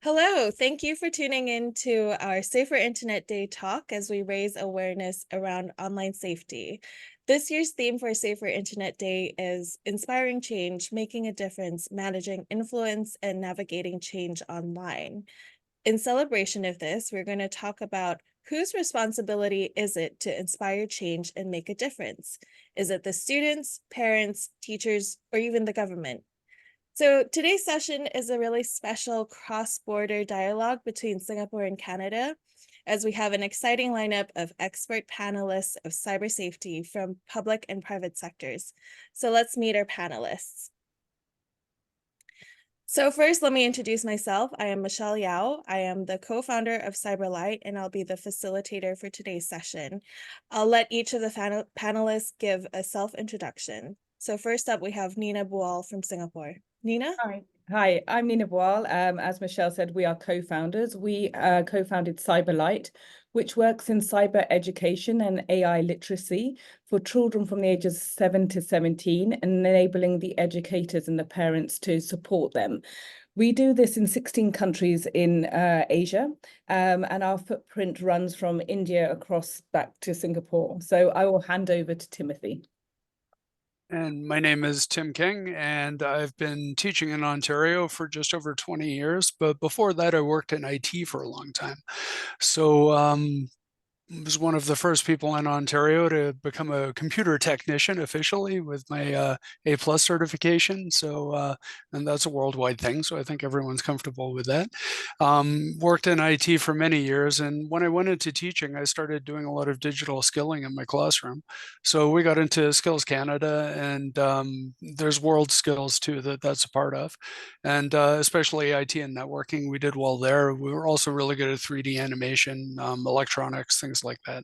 Hello, thank you for tuning in to our Safer Internet Day talk as we raise awareness around online safety. This year's theme for Safer Internet Day is Inspiring Change, Making a Difference, Managing Influence, and Navigating Change Online. In celebration of this, we're going to talk about whose responsibility is it to inspire change and make a difference? Is it the students, parents, teachers, or even the government? So today's session is a really special cross-border dialogue between Singapore and Canada, as we have an exciting lineup of expert panelists of cyber safety from public and private sectors. So let's meet our panelists. So first, let me introduce myself. I am Michelle Yao. I am the co-founder of Cyberlite, and I'll be the facilitator for today's session. I'll let each of the panelists give a self-introduction. So first up, we have Nina Bual from Singapore. Nina? Hi, I'm Nina Boal. As Michelle said, we are co-founders. We co-founded Cyberlite, which works in cyber education and AI literacy for children from the ages 7 to 17, and enabling the educators and the parents to support them. We do this in 16 countries in Asia, and our footprint runs from India across back to Singapore. So I will hand over to Timothy. And my name is Tim King, and I've been teaching in Ontario for just over 20 years. But before that, I worked in IT for a long time. So was one of the first people in Ontario to become a computer technician officially with my A+ certification. So, and that's a worldwide thing. So I think everyone's comfortable with that. Worked in IT for many years. And when I went into teaching, I started doing a lot of digital skilling in my classroom. So we got into Skills Canada, and there's World Skills too that's a part of. And especially IT and networking, we did well there. We were also really good at 3D animation, electronics, things like that.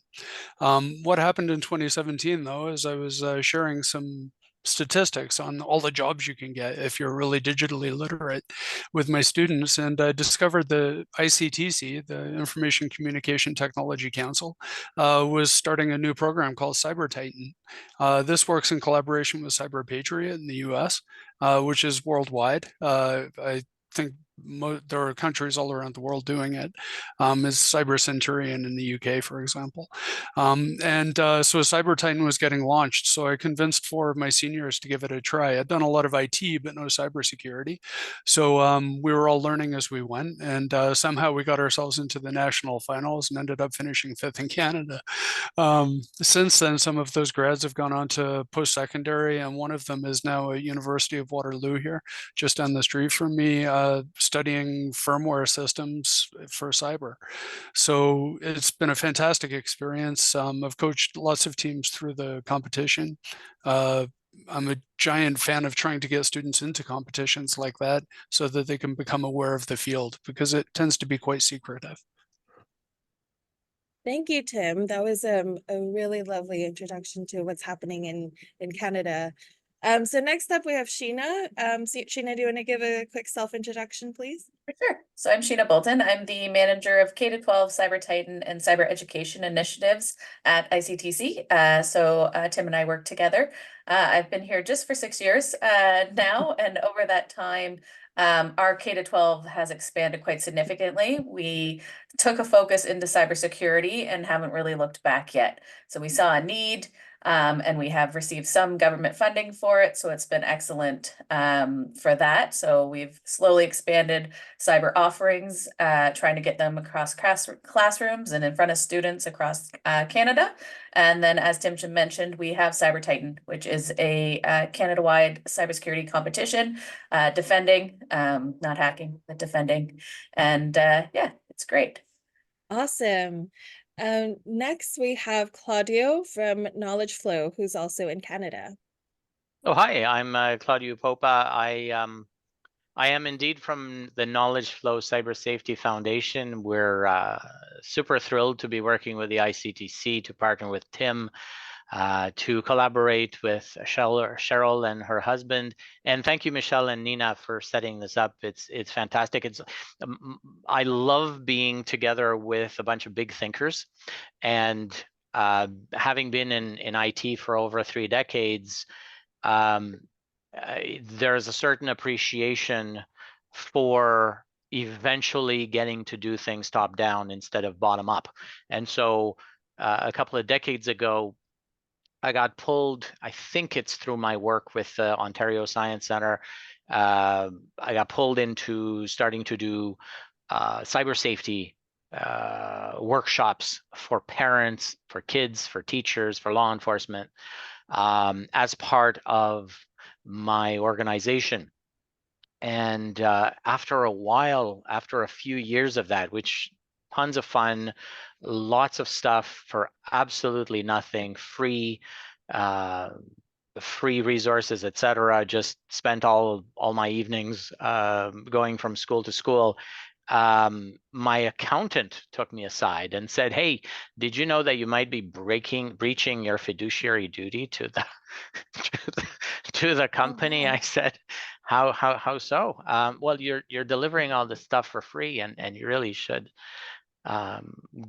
What happened in 2017, though, is I was sharing some statistics on all the jobs you can get if you're really digitally literate with my students, and I discovered the ICTC, the Information Communication Technology Council, was starting a new program called Cyber Titan. This works in collaboration with Cyber Patriot in the US, which is worldwide. I think there are countries all around the world doing it, as Cyber Centurion in the UK, for example. So Cyber Titan was getting launched. So I convinced 4 of my seniors to give it a try. I'd done a lot of IT, but no cybersecurity. So we were all learning as we went. And somehow we got ourselves into the national finals and ended up finishing 5th in Canada. Since then, some of those grads have gone on to post-secondary, and one of them is now at University of Waterloo here, just down the street from me, studying firmware systems for cyber. So it's been a fantastic experience. I've coached lots of teams through the competition. I'm a giant fan of trying to get students into competitions like that so that they can become aware of the field, because it tends to be quite secretive. Thank you, Tim. That was a really lovely introduction to what's happening in Canada. So next up we have Sheena. Sheena, do you want to give a quick self-introduction, please? Sure. So I'm Sheena Bolton. I'm the manager of K-12 Cyber Titan and Cyber Education Initiatives at ICTC. Tim and I work together. I've been here just for 6 years now, and over that time, our K-12 has expanded quite significantly. We took a focus into cybersecurity and haven't really looked back yet. So we saw a need, and we have received some government funding for it. So it's been excellent for that. So we've slowly expanded cyber offerings, trying to get them across classrooms and in front of students across Canada. And then, as Tim mentioned, we have Cyber Titan, which is a Canada-wide cybersecurity competition, defending, not hacking, but defending. And yeah, it's great. Awesome. Next, we have Claudio from Knowledge Flow, who's also in Canada. Oh, hi, I'm Claudio Popa. I am indeed from the Knowledge Flow Cyber Safety Foundation. We're super thrilled to be working with the ICTC to partner with Tim to collaborate with Cheryl and her husband. And thank you, Michelle and Nina, for setting this up. It's fantastic. I love being together with a bunch of big thinkers, and having been in IT for over 3 decades, there's a certain appreciation for eventually getting to do things top down instead of bottom up. And so a couple of decades ago, I got pulled, I think it's through my work with the Ontario Science Centre, I got pulled into starting to do cyber safety workshops for parents, for kids, for teachers, for law enforcement, as part of my organization. And after a while, after a few years of that, which tons of fun, lots of stuff for absolutely nothing, free, free resources, etc. Just spent all my evenings going from school to school. My accountant took me aside and said, "Hey, did you know that you might be breaching your fiduciary duty to the to the company?" wow. I said, "How so?" Well, you're delivering all this stuff for free, and you really should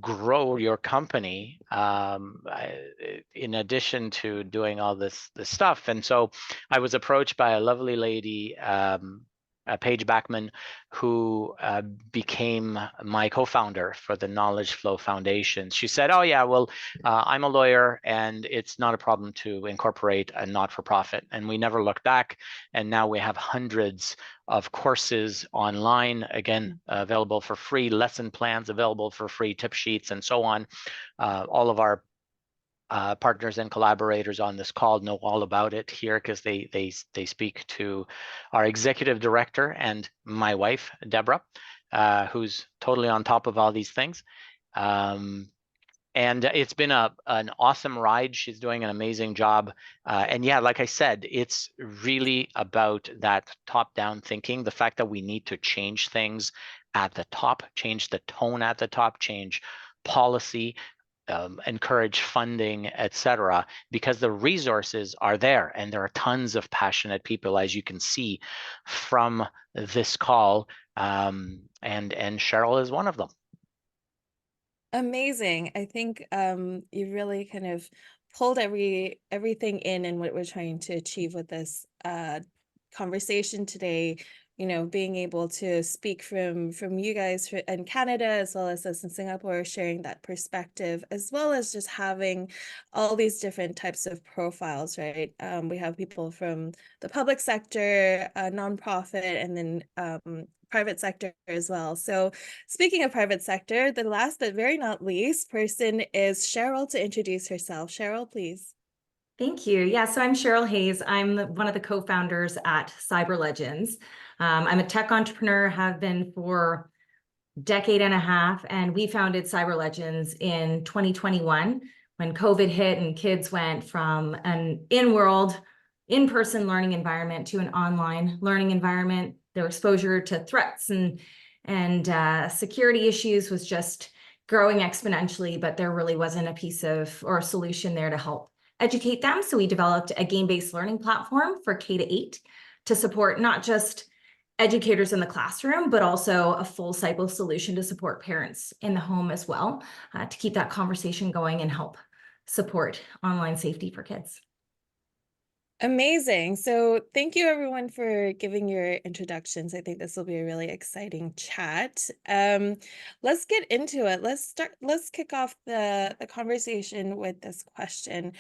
grow your company in addition to doing all this stuff. And so I was approached by a lovely lady, Paige Backman, who became my co-founder for the Knowledge Flow Foundation. She said, "Oh yeah, well, I'm a lawyer and it's not a problem to incorporate a not-for-profit." And we never looked back. And now we have hundreds of courses online, again, available for free, lesson plans available for free, tip sheets, and so on. All of our partners and collaborators on this call know all about it here because they speak to our executive director and my wife, Deborah, who's totally on top of all these things. And it's been an awesome ride. She's doing an amazing job. And yeah, like I said, it's really about that top-down thinking, the fact that we need to change things at the top, change the tone at the top, change policy, encourage funding, etc., because the resources are there and there are tons of passionate people, as you can see from this call, and Cheryl is one of them. Amazing. I think you really kind of pulled everything in what we're trying to achieve with this conversation today. You know, being able to speak from you guys in Canada as well as us in Singapore, sharing that perspective, as well as just having all these different types of profiles, right? We have people from the public sector, nonprofit, and then private sector as well. So speaking of private sector, the last but very not least person is Cheryl to introduce herself. Cheryl, please. Thank you. Yeah, so I'm Cheryl Hayes. I'm one of the co-founders at Cyberlegends. I'm a tech entrepreneur, have been for a decade and a half, and we founded Cyberlegends in 2021 when COVID hit and kids went from an in-person learning environment to an online learning environment. Their exposure to threats and security issues was just growing exponentially, but there really wasn't a piece of or a solution there to help educate them. So we developed a game-based learning platform for K-8 to support not just educators in the classroom, but also a full cycle solution to support parents in the home as well, to keep that conversation going and help support online safety for kids. Amazing. So thank you everyone for giving your introductions. I think this will be a really exciting chat. Let's get into it. Let's kick off the conversation with this question.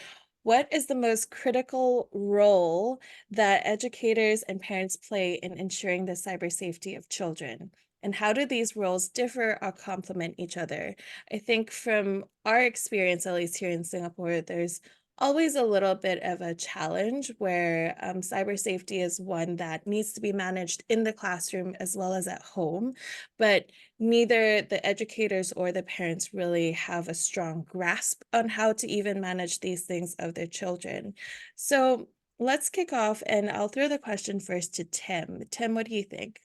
What is the most critical role that educators and parents play in ensuring the cyber safety of children? And how do these roles differ or complement each other? I think from our experience, at least here in Singapore, there's always a little bit of a challenge where cyber safety is one that needs to be managed in the classroom as well as at home, but neither the educators or the parents really have a strong grasp on how to even manage these things of their children. So let's kick off, and I'll throw the question first to Tim. Tim, what do you think?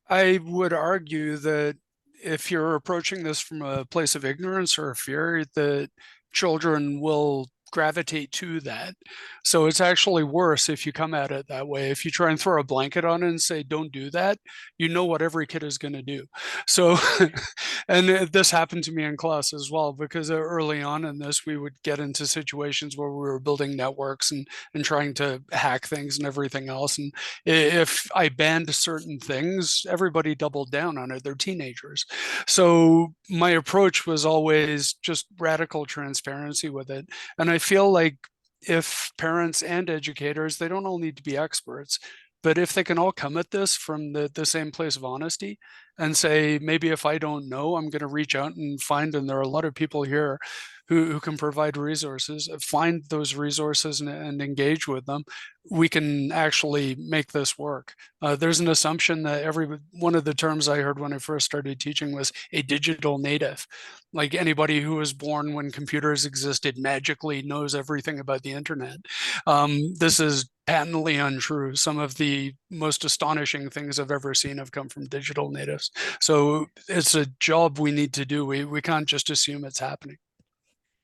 I would argue that if you're approaching this from a place of ignorance or fear, that children will gravitate to that. So it's actually worse if you come at it that way. If you try and throw a blanket on it and say, don't do that, you know what every kid is going to do. So, and this happened to me in class as well, because early on in this, we would get into situations where we were building networks and trying to hack things and everything else. And if I banned certain things, everybody doubled down on it. They're teenagers. So my approach was always just radical transparency with it. And I feel like if parents and educators, they don't all need to be experts, but if they can all come at this from the same place of honesty and say, maybe if I don't know, I'm going to reach out and find, and there are a lot of people here who can provide resources, find those resources and engage with them, we can actually make this work. There's an assumption that one of the terms I heard when I first started teaching was a digital native. Like anybody who was born when computers existed magically knows everything about the internet. This is patently untrue. Some of the most astonishing things I've ever seen have come from digital natives. So it's a job we need to do. We can't just assume it's happening.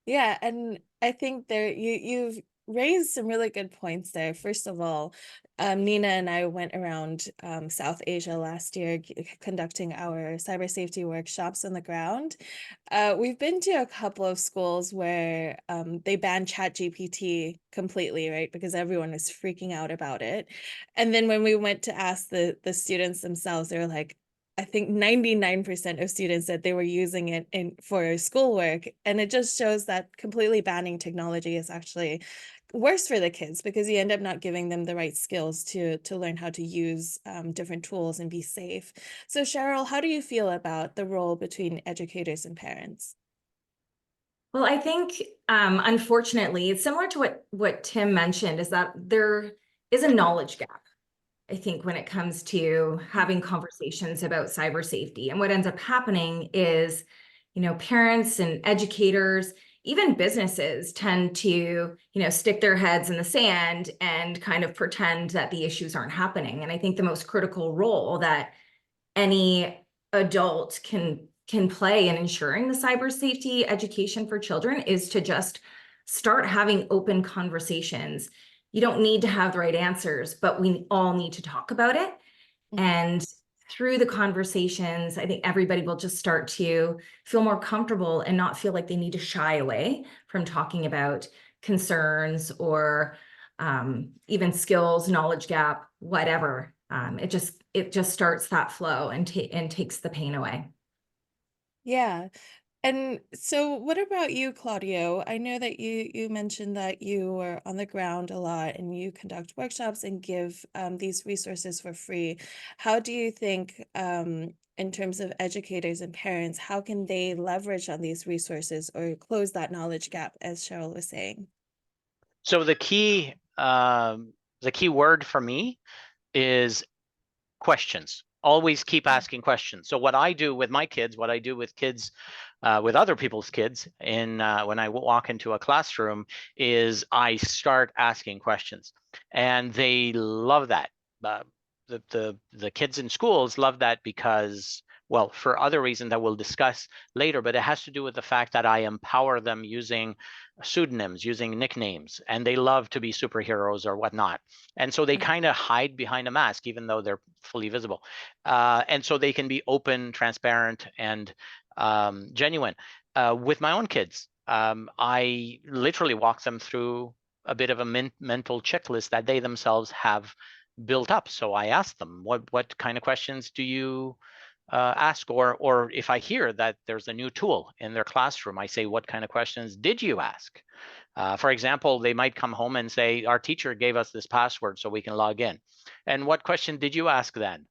Yeah, and I think you've raised some really good points there. First of all, Nina and I went around South Asia last year conducting our cyber safety workshops on the ground. We've been to a couple of schools where they banned ChatGPT completely, right? Because everyone is freaking out about it. And then when we went to ask the students themselves, they were like, I think 99% of students said they were using it for schoolwork. And it just shows that completely banning technology is actually worse for the kids, because you end up not giving them the right skills to learn how to use different tools and be safe. So Cheryl, how do you feel about the role between educators and parents? Well, I think, unfortunately, it's similar to what Tim mentioned, is that there is a knowledge gap, I think, when it comes to having conversations about cyber safety. And what ends up happening is, parents and educators, even businesses, tend to, stick their heads in the sand and kind of pretend that the issues aren't happening. And I think the most critical role that any adult can play in ensuring the cyber safety education for children is to just start having open conversations. You don't need to have the right answers, but we all need to talk about it. And through the conversations, I think everybody will just start to feel more comfortable and not feel like they need to shy away from talking about concerns or even skills, knowledge gap, whatever. It just starts that flow and takes the pain away. Yeah. And so what about you, Claudio? I know that you mentioned that you are on the ground a lot and you conduct workshops and give these resources for free. How do you think, in terms of educators and parents, how can they leverage on these resources or close that knowledge gap, as Cheryl was saying? So the key word for me is questions. Always keep asking questions. So what I do with my kids, what I do with kids, with other people's kids when I walk into a classroom, is I start asking questions, and they love that. The kids in schools love that because, well, for other reasons that we'll discuss later, but it has to do with the fact that I empower them using pseudonyms, using nicknames, and they love to be superheroes or whatnot. And so they kind of hide behind a mask, even though they're fully visible. And so they can be open, transparent, and genuine. With my own kids, I literally walk them through a bit of a mental checklist that they themselves have built up. So I ask them, what kind of questions do you ask? Or if I hear that there's a new tool in their classroom, I say, what kind of questions did you ask? For example, they might come home and say, our teacher gave us this password so we can log in. And what question did you ask then?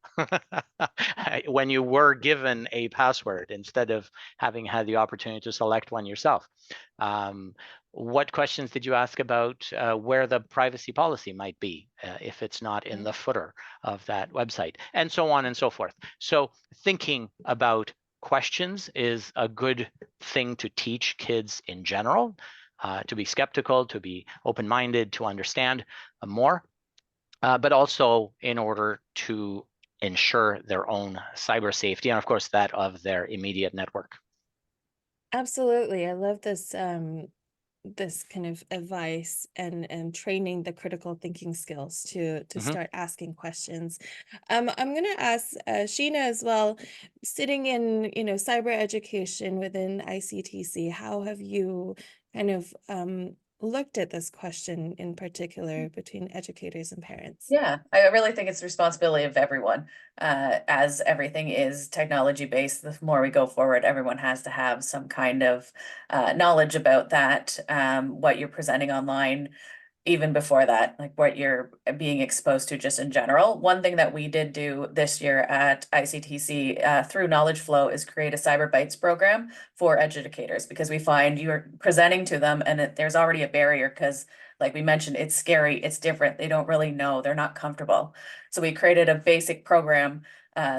When you were given a password instead of having had the opportunity to select one yourself? What questions did you ask about where the privacy policy might be if it's not in the footer of that website, and so on and so forth. So thinking about questions is a good thing to teach kids in general, to be skeptical, to be open-minded, to understand more, but also in order to ensure their own cyber safety and, of course, that of their immediate network. Absolutely. I love this this kind of advice and training the critical thinking skills to start asking questions. I'm going to ask Sheena as well, sitting in, cyber education within ICTC, how have you kind of looked at this question in particular between educators and parents? Yeah, I really think it's the responsibility of everyone. As everything is technology based, the more we go forward, everyone has to have some kind of knowledge about that, what you're presenting online, even before that, like what you're being exposed to just in general. One thing that we did do this year at ICTC through Knowledge Flow is create a Cyberbites program for educators, because we find you're presenting to them and there's already a barrier because, like we mentioned, it's scary, it's different, they don't really know, they're not comfortable. So we created a basic program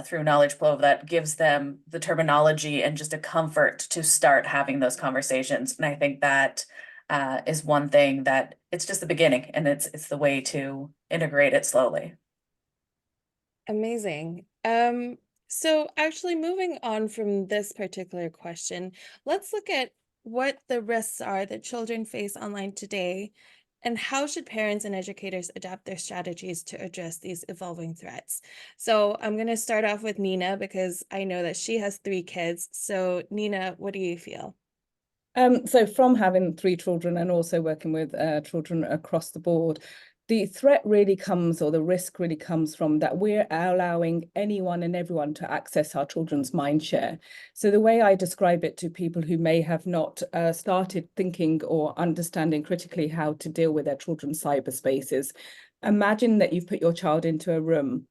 through Knowledge Flow that gives them the terminology and just a comfort to start having those conversations. And I think that is one thing that it's just the beginning, and it's the way to integrate it slowly. Amazing. So actually moving on from this particular question, let's look at what the risks are that children face online today, and how should parents and educators adapt their strategies to address these evolving threats. So I'm going to start off with Nina, because I know that she has 3 kids. So Nina, what do you feel? So from having 3 children and also working with children across the board, the threat really comes, or the risk really comes from that we're allowing anyone and everyone to access our children's mind share. So the way I describe it to people who may have not started thinking or understanding critically how to deal with their children's cyberspaces, imagine that you've put your child into a room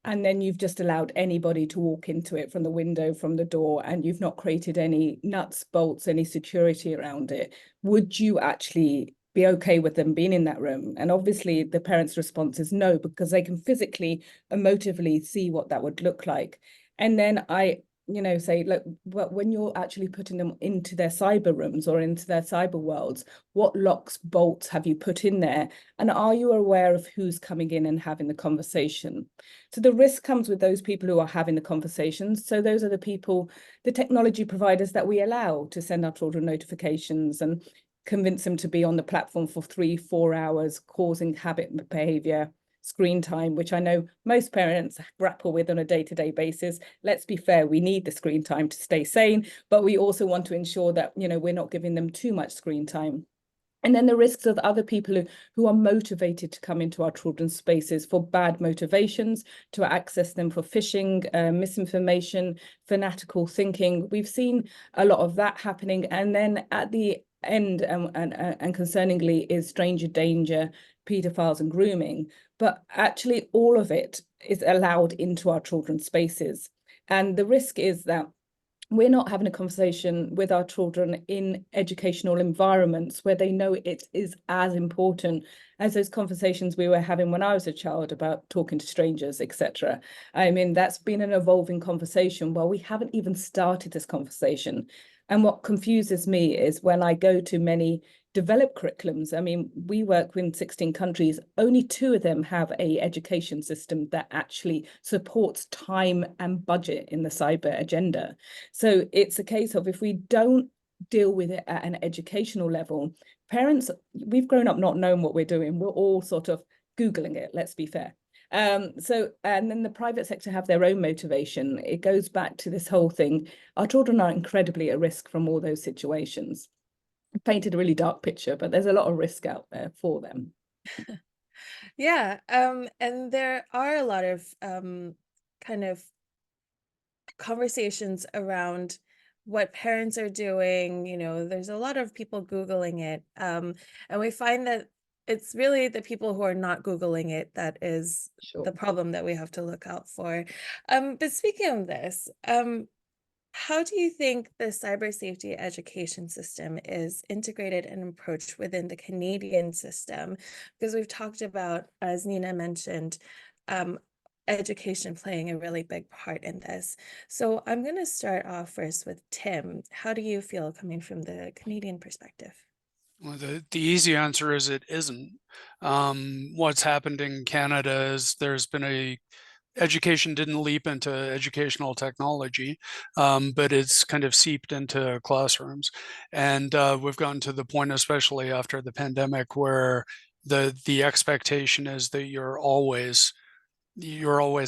and then you've just allowed anybody to walk into it from the window, from the door, and you've not created any nuts, bolts, any security around it. Would you actually be okay with them being in that room? And obviously the parents' response is no, because they can physically, emotively see what that would look like. And then I say, look, when you're actually putting them into their cyber rooms or into their cyber worlds, what locks, bolts have you put in there? And are you aware of who's coming in and having the conversation? So the risk comes with those people who are having the conversations. So those are the people, the technology providers that we allow to send our children notifications and convince them to be on the platform for 3-4 hours, causing habit behavior, screen time, which I know most parents grapple with on a day-to-day basis. Let's be fair, we need the screen time to stay sane, but we also want to ensure that, we're not giving them too much screen time. And then the risks of other people who are motivated to come into our children's spaces for bad motivations, to access them for phishing, misinformation, fanatical thinking. We've seen a lot of that happening. And then at the end, and concerningly, is stranger danger, paedophiles and grooming. But actually all of it is allowed into our children's spaces. And the risk is that we're not having a conversation with our children in educational environments where they know it is as important as those conversations we were having when I was a child about talking to strangers, etc. I mean, that's been an evolving conversation. Well, we haven't even started this conversation. And what confuses me is when I go to many developed curriculums. I mean, we work in 16 countries, only 2 of them have an education system that actually supports time and budget in the cyber agenda. So it's a case of, if we don't deal with it at an educational level, parents, we've grown up not knowing what we're doing. We're all sort of Googling it, let's be fair. And then the private sector have their own motivation. It goes back to this whole thing. Our children are incredibly at risk from all those situations. I've painted a really dark picture, but there's a lot of risk out there for them. Yeah, and there are a lot of kind of conversations around what parents are doing. There's a lot of people Googling it, and we find that it's really the people who are not Googling it that is the problem that we have to look out for. But speaking of this, how do you think the cyber safety education system is integrated and approached within the Canadian system? Because we've talked about, as Nina mentioned, education playing a really big part in this. So I'm going to start off first with Tim. How do you feel coming from the Canadian perspective? Well, the easy answer is it isn't. What's happened in Canada is there's been a education didn't leap into educational technology, but it's kind of seeped into classrooms. And we've gotten to the point, especially after the pandemic, where the expectation is that you always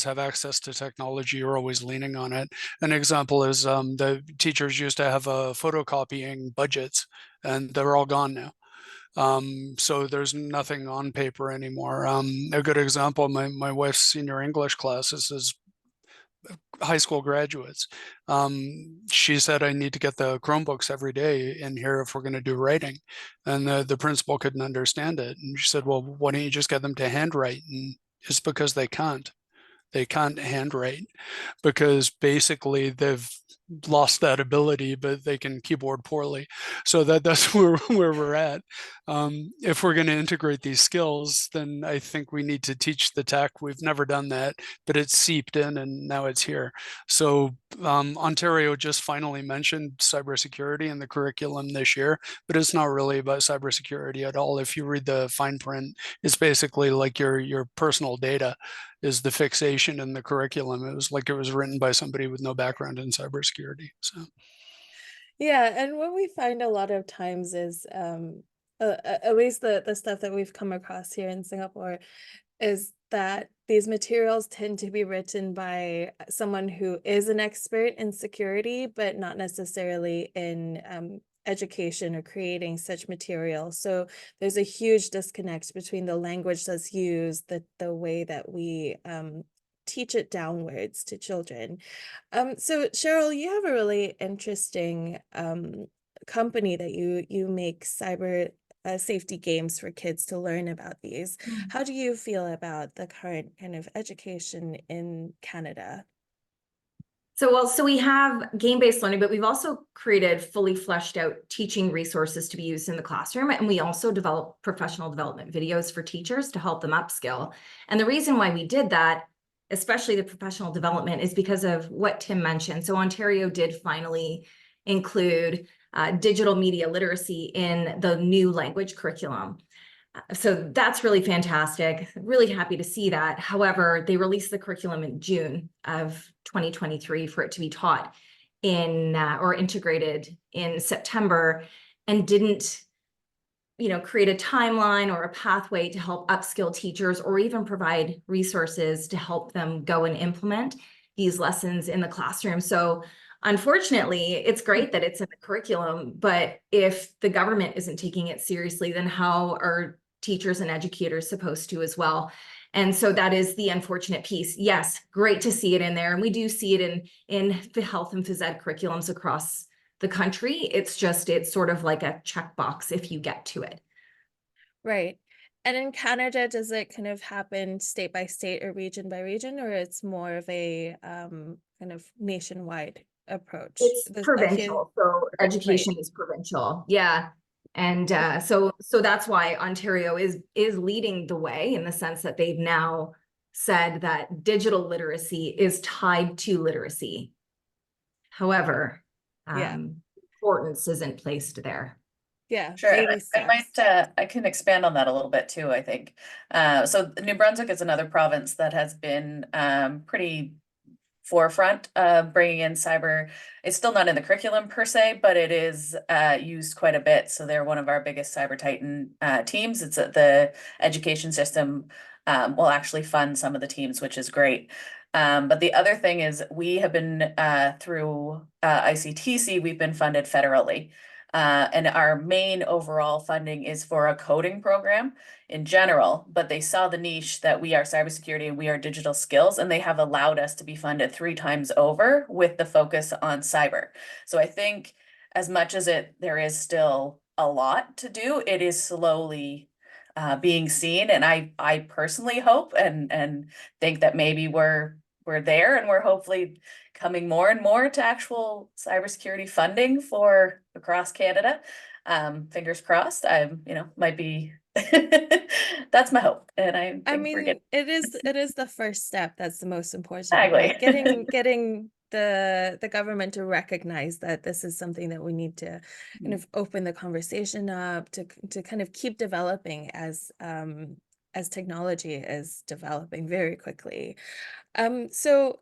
have access to technology, you're always leaning on it. An example is the teachers used to have photocopying budgets, and they're all gone now. So there's nothing on paper anymore. A good example, my wife's senior English classes is high school graduates. She said, I need to get the Chromebooks every day in here if we're going to do writing. And the principal couldn't understand it. And she said, well, why don't you just get them to handwrite? And it's because they can't. They can't handwrite because basically they've lost that ability, but they can keyboard poorly. So that's where we're at. If we're going to integrate these skills, then I think we need to teach the tech. We've never done that, but it's seeped in and now it's here. So Ontario just finally mentioned cybersecurity in the curriculum this year, but it's not really about cybersecurity at all. If you read the fine print, it's basically like your personal data is the fixation in the curriculum. It was like it was written by somebody with no background in cybersecurity. So Yeah, and what we find a lot of times is at least the stuff that we've come across here in Singapore is that these materials tend to be written by someone who is an expert in security, but not necessarily in education or creating such material. So there's a huge disconnect between the language that's used, the way that we teach it downwards to children. So Cheryl, you have a really interesting company that you make cyber safety games for kids to learn about these. How do you feel about the current kind of education in Canada? So we have game-based learning, but we've also created fully fleshed out teaching resources to be used in the classroom. And we also develop professional development videos for teachers to help them upskill. And the reason why we did that, especially the professional development, is because of what Tim mentioned. So Ontario did finally include digital media literacy in the new language curriculum. So that's really fantastic. Really happy to see that. However, they released the curriculum in June of 2023 for it to be taught in or integrated in September, and didn't, create a timeline or a pathway to help upskill teachers or even provide resources to help them go and implement these lessons in the classroom. So unfortunately, it's great that it's in the curriculum, but if the government isn't taking it seriously, then how are teachers and educators supposed to as well? And so that is the unfortunate piece. Yes, great to see it in there. And we do see it in the health and phys ed curriculums across the country. It's sort of like a checkbox if you get to it. Right. And in Canada, does it kind of happen state by state or region by region, or it's more of a kind of nationwide approach? It's provincial, so education is provincial. Yeah. And so that's why Ontario is leading the way, in the sense that they've now said that digital literacy is tied to literacy. However, importance isn't placed there. Yeah, sure. I can expand on that a little bit too, I think. So New Brunswick is another province that has been pretty forefront bringing in cyber. It's still not in the curriculum per se, but it is used quite a bit. So they're one of our biggest Cyber Titan teams. It's the education system will actually fund some of the teams, which is great. But the other thing is we have been through ICTC, we've been funded federally. And our main overall funding is for a coding program in general, but they saw the niche that we are cybersecurity and we are digital skills, and they have allowed us to be funded 3 times over with the focus on cyber. So I think as much as there is still a lot to do, it is slowly being seen. And I personally hope and think that maybe we're there, and we're hopefully coming more and more to actual cybersecurity funding for across Canada. Fingers crossed. Might be that's my hope. And I mean, it is the first step that's the most important. Exactly. Right? Getting the government to recognize that this is something that we need to kind of open the conversation up to kind of keep developing as as technology is developing very quickly. So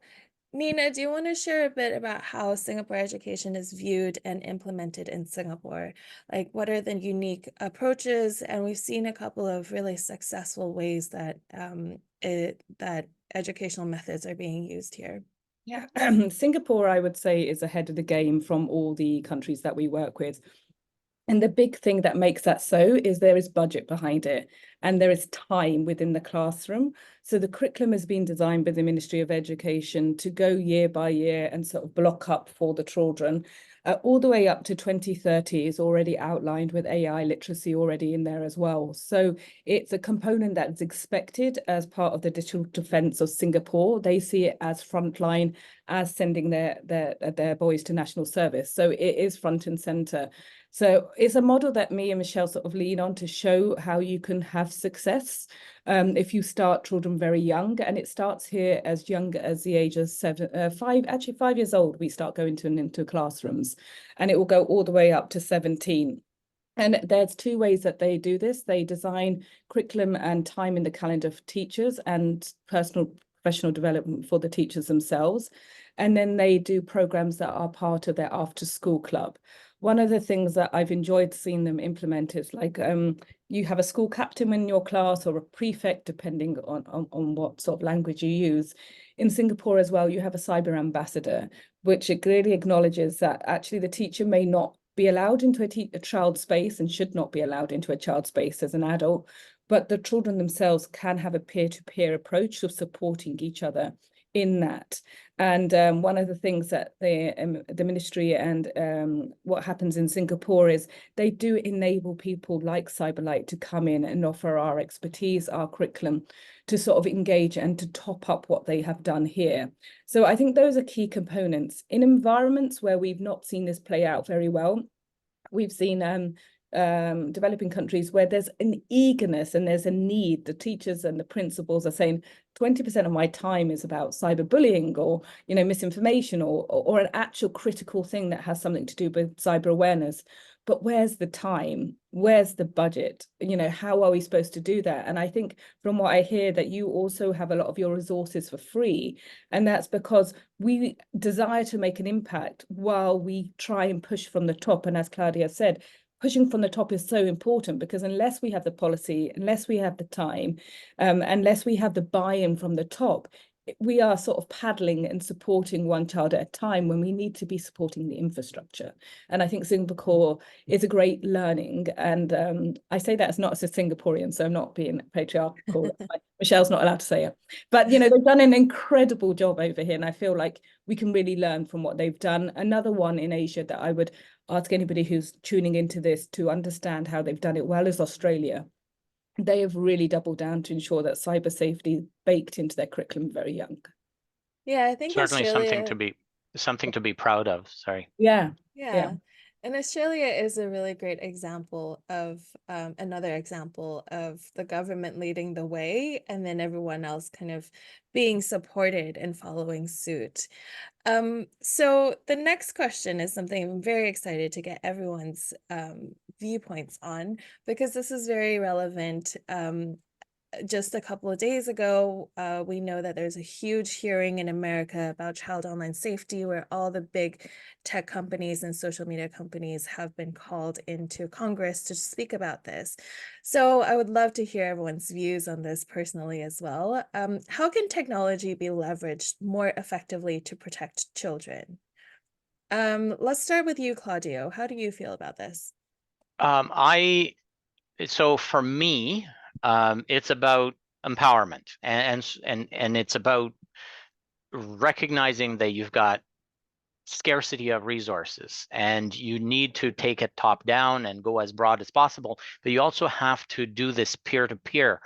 Nina, do you want to share a bit about how Singapore education is viewed and implemented in Singapore? Like, what are the unique approaches? And we've seen a couple of really successful ways that that educational methods are being used here. Yeah, Singapore, I would say, is ahead of the game from all the countries that we work with. And the big thing that makes that so is there is budget behind it and there is time within the classroom. So the curriculum has been designed by the Ministry of Education to go year by year and sort of block up for the children. All the way up to 2030 is already outlined with AI literacy already in there as well. So it's a component that's expected as part of the digital defense of Singapore. They see it as frontline, as sending their boys to national service. So it is front and center. So it's a model that me and Michelle sort of lean on to show how you can have success if you start children very young. And it starts here as young as the age of 5 years old, we start going into classrooms, and it will go all the way up to 17. And there's two ways that they do this. They design curriculum and time in the calendar for teachers and professional development for the teachers themselves. And then they do programs that are part of their after school club. One of the things that I've enjoyed seeing them implement is like you have a school captain in your class or a prefect, depending on what sort of language you use. In Singapore as well, you have a cyber ambassador, which it really acknowledges that actually the teacher may not be allowed into a child space and should not be allowed into a child space as an adult, but the children themselves can have a peer-to-peer approach of supporting each other in that. And one of the things that the ministry and what happens in Singapore is they do enable people like Cyberlite to come in and offer our expertise, our curriculum, to sort of engage and to top up what they have done here. So I think those are key components. In environments where we've not seen this play out very well, we've seen developing countries where there's an eagerness and there's a need. The teachers and the principals are saying 20% of my time is about cyberbullying or misinformation or an actual critical thing that has something to do with cyber awareness. But where's the time? Where's the budget? How are we supposed to do that? And I think from what I hear that you also have a lot of your resources for free. And that's because we desire to make an impact while we try and push from the top. And as Claudia said, pushing from the top is so important, because unless we have the policy, unless we have the time, unless we have the buy-in from the top, we are sort of paddling and supporting one child at a time when we need to be supporting the infrastructure. And I think Singapore is a great learning. And I say that as not as a Singaporean, so I'm not being patriarchal. Michelle's not allowed to say it. But, they've done an incredible job over here. And I feel like we can really learn from what they've done. Another one in Asia that I would ask anybody who's tuning into this to understand how they've done it well is Australia. They have really doubled down to ensure that cyber safety is baked into their curriculum very young. Yeah, I think Certainly Australia... something to be proud of. Sorry. Yeah. And Australia is a really great example of another example of the government leading the way and then everyone else kind of being supported and following suit. So the next question is something I'm very excited to get everyone's viewpoints on, because this is very relevant. Just a couple of days ago, we know that there's a huge hearing in America about child online safety, where all the big tech companies and social media companies have been called into Congress to speak about this. So I would love to hear everyone's views on this personally as well. How can technology be leveraged more effectively to protect children? Let's start with you, Claudio. How do you feel about this? So for me, it's about empowerment and it's about recognizing that you've got scarcity of resources and you need to take it top down and go as broad as possible, but you also have to do this peer-to-peer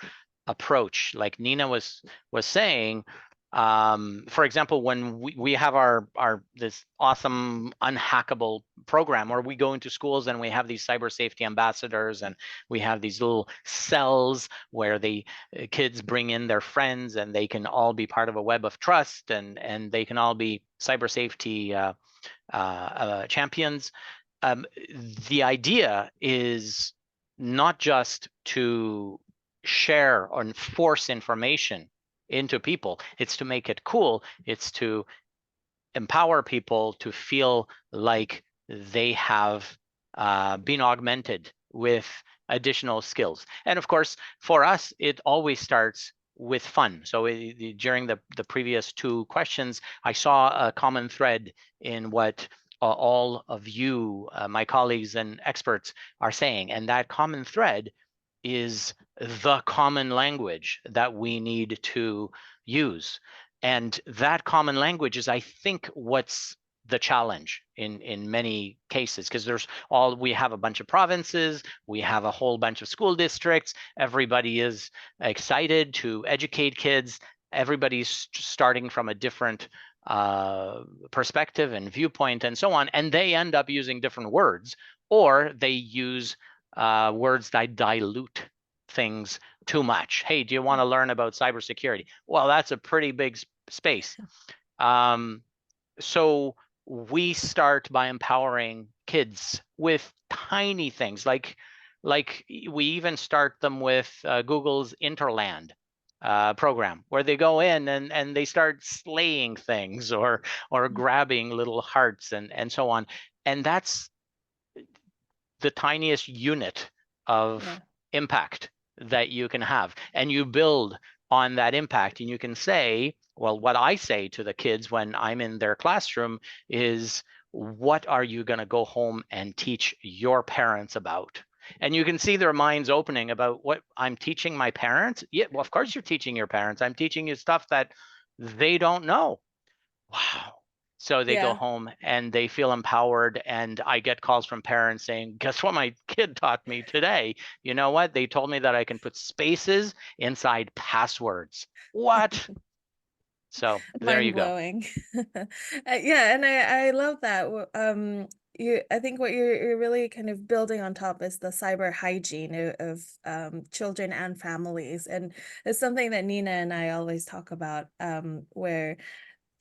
approach, like Nina was saying. For example, when we have our this awesome unhackable program where we go into schools and we have these cyber safety ambassadors, and we have these little cells where the kids bring in their friends and they can all be part of a web of trust, and they can all be cyber safety champions. The idea is not just to share or force information into people. It's to make it cool. It's to empower people to feel like they have been augmented with additional skills. And of course, for us, it always starts with fun. So during the previous two questions, I saw a common thread in what all of you, my colleagues and experts, are saying. And that common thread is the common language that we need to use. And that common language is, I think, what's the challenge in many cases, because we have a bunch of provinces, we have a whole bunch of school districts, everybody is excited to educate kids, everybody's starting from a different perspective and viewpoint and so on, and they end up using different words, or they use words that dilute things too much. Hey, do you want to learn about cybersecurity? Well, that's a pretty big space. So we start by empowering kids with tiny things, like we even start them with Google's Interland program, where they go in and they start slaying things or grabbing little hearts and so on. And that's the tiniest unit of impact that you can have. And you build on that impact, and you can say, well, what I say to the kids when I'm in their classroom is, what are you going to go home and teach your parents about? And you can see their minds opening about, what I'm teaching my parents? Yeah, well, of course you're teaching your parents. I'm teaching you stuff that they don't know. Wow. So they go home and they feel empowered, and I get calls from parents saying, guess what my kid taught me today? You know what? They told me that I can put spaces inside passwords. What? So there you go. Mind-blowing. Yeah, and I love that. I think what you're really kind of building on top is the cyber hygiene of children and families. And it's something that Nina and I always talk about, where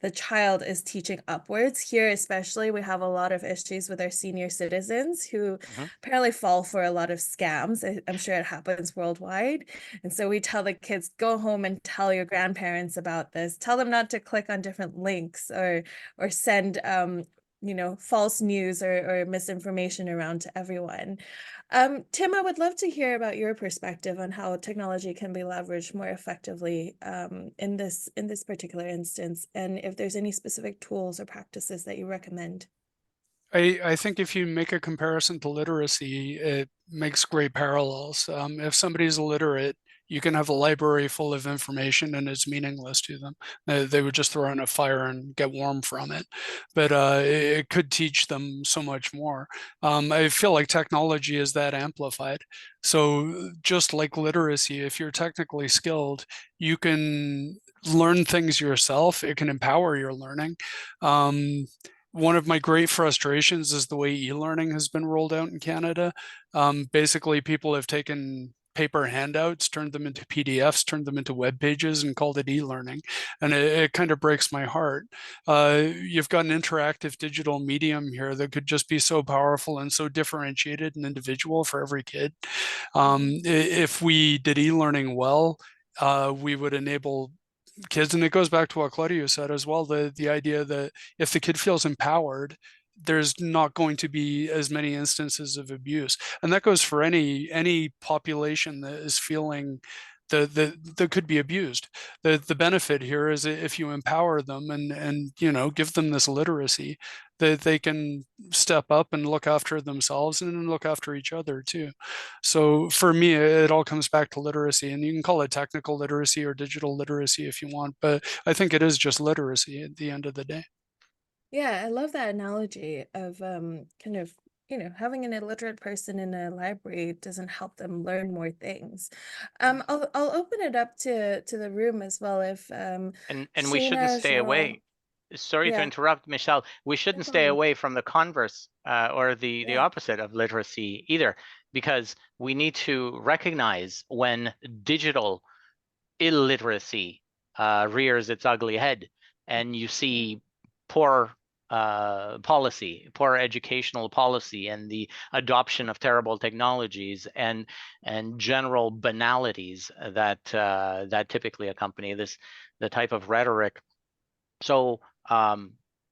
the child is teaching upwards. Here especially, we have a lot of issues with our senior citizens who apparently fall for a lot of scams. I'm sure it happens worldwide. And so we tell the kids, go home and tell your grandparents about this. Tell them not to click on different links or send false news or misinformation around to everyone. Tim, I would love to hear about your perspective on how technology can be leveraged more effectively in this particular instance, and if there's any specific tools or practices that you recommend. I think if you make a comparison to literacy, it makes great parallels. If somebody's illiterate, you can have a library full of information and it's meaningless to them. They would just throw in a fire and get warm from it. But it could teach them so much more. I feel like technology is that amplified. So just like literacy, if you're technically skilled, you can learn things yourself. It can empower your learning. One of my great frustrations is the way e-learning has been rolled out in Canada. Basically, people have taken paper handouts, turned them into PDFs, turned them into web pages, and called it e-learning. And it kind of breaks my heart. You've got an interactive digital medium here that could just be so powerful and so differentiated and individual for every kid. If we did e-learning well, we would enable kids, and it goes back to what Claudio said as well, the idea that if the kid feels empowered, there's not going to be as many instances of abuse. And that goes for any population that is feeling that could be abused. The benefit here is if you empower them and give them this literacy, that they can step up and look after themselves and look after each other too. So for me, it all comes back to literacy, and you can call it technical literacy or digital literacy if you want, but I think it is just literacy at the end of the day. Yeah, I love that analogy of kind of having an illiterate person in a library doesn't help them learn more things. I'll open it up to the room as well. If And we shouldn't Sheena, stay Cheryl, away. Sorry to yeah, interrupt, Michelle. We no shouldn't stay problem. away from the converse or the Yeah, opposite of literacy either, because we need to recognize when digital illiteracy rears its ugly head, and you yeah, see poor policy, poor educational policy, and the adoption of terrible technologies and general banalities that that typically accompany the type of rhetoric. So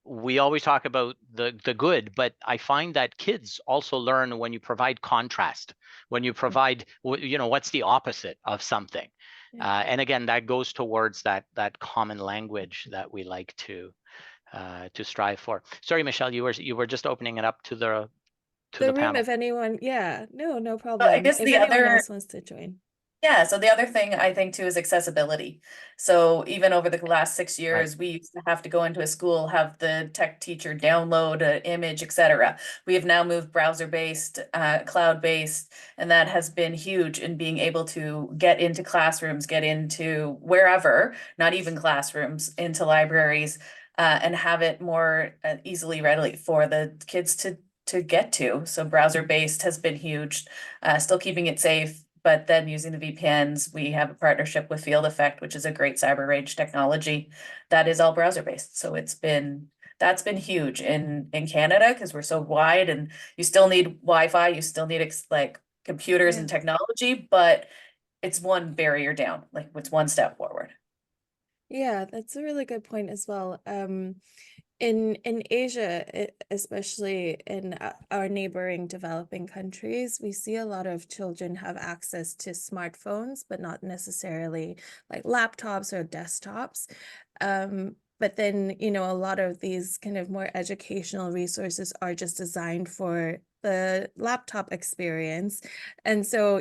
we always talk about the good, but I find that kids also learn when you provide contrast, when you provide, what's the opposite of something. And again, that goes towards that common language that we like to strive for. Sorry, Michelle, you were just opening it up to the room, panel. if anyone, no Well, I problem. guess If the anyone other else wants to join. Yeah, so the other thing I think too is accessibility. So even over the last 6 years, we used to have to go into a school, have the tech teacher download an image, etc. We have now moved browser-based, cloud-based, and that has been huge in being able to get into classrooms, get into wherever, not even classrooms, into libraries, and have it more easily, readily for the kids to get to. So browser-based has been huge, still keeping it safe. But then using the VPNs, we have a partnership with Field Effect, which is a great cyber range technology that is all browser based. So that's been huge in Canada because we're so wide, and you still need Wi-Fi, you still need like computers and technology, but it's one barrier down, like it's one step forward. Yeah, that's a really good point as well. In Asia, especially in our neighboring developing countries, we see a lot of children have access to smartphones, but not necessarily like laptops or desktops. But then, a lot of these kind of more educational resources are just designed for the laptop experience. And so,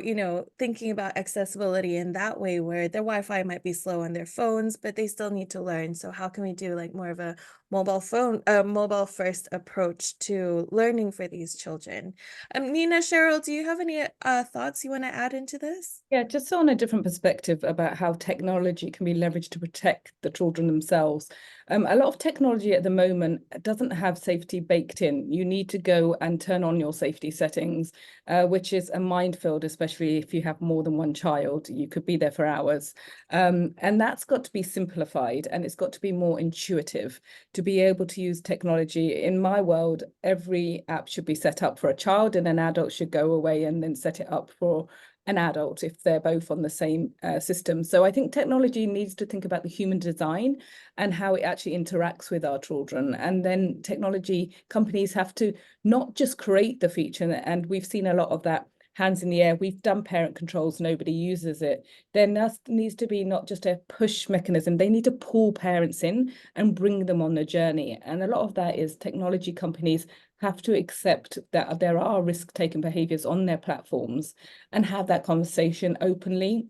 thinking about accessibility in that way, where their Wi-Fi might be slow on their phones, but they still need to learn. So how can we do like more of a mobile first approach to learning for these children? Nina, Cheryl, do you have any thoughts you want to add into this? Yeah, just on a different perspective about how technology can be leveraged to protect the children themselves. A lot of technology at the moment doesn't have safety baked in. You need to go and turn on your safety settings, which is a minefield, especially if you have more than one child. You could be there for hours. And that's got to be simplified, and it's got to be more intuitive to be able to use technology. In my world, every app should be set up for a child, and an adult should go away and then set it up for an adult if they're both on the same system. So I think technology needs to think about the human design and how it actually interacts with our children. And then technology companies have to not just create the feature, and we've seen a lot of that hands in the air. We've done parent controls, nobody uses it. There needs to be not just a push mechanism, they need to pull parents in and bring them on the journey. And a lot of that is technology companies have to accept that there are risk-taking behaviors on their platforms and have that conversation openly.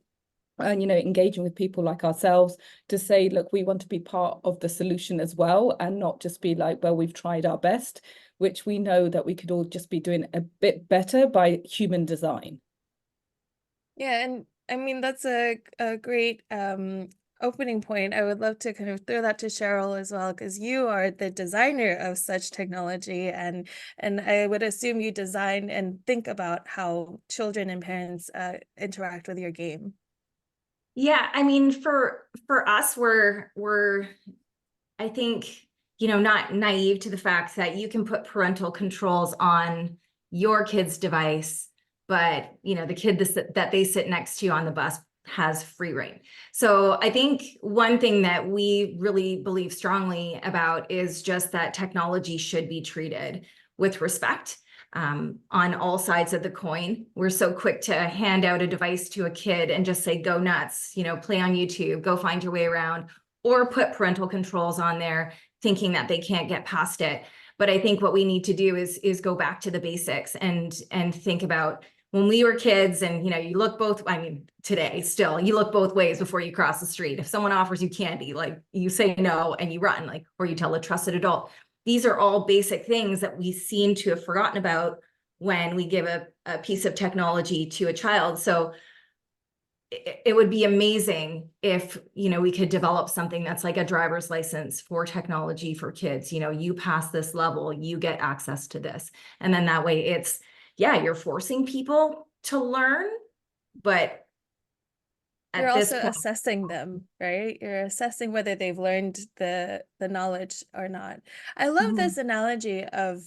And, engaging with people like ourselves to say, look, we want to be part of the solution as well, and not just be like, well, we've tried our best, which we know that we could all just be doing a bit better by human design. Yeah, and I mean, that's a great opening point. I would love to kind of throw that to Cheryl as well, because you are the designer of such technology, and I would assume you design and think about how children and parents interact with your game. Yeah, I mean, for us, we're I think, not naive to the fact that you can put parental controls on your kid's device, but the kid that they sit next to on the bus has free reign. So I think one thing that we really believe strongly about is just that technology should be treated with respect. On all sides of the coin. We're so quick to hand out a device to a kid and just say, go nuts, play on YouTube, go find your way around, or put parental controls on there thinking that they can't get past it. But I think what we need to do is go back to the basics and think about when we were kids, and you look both, I mean, today still, you look both ways before you cross the street. If someone offers you candy, like you say no and you run, like, or you tell a trusted adult. These are all basic things that we seem to have forgotten about when we give a piece of technology to a child. So it would be amazing if, we could develop something that's like a driver's license for technology for kids. You pass this level, you get access to this. And then that way it's, yeah, you're forcing people to learn, but You're at this also point. assessing them, right? You're assessing whether they've learned the knowledge or not. I love Mhm. this analogy of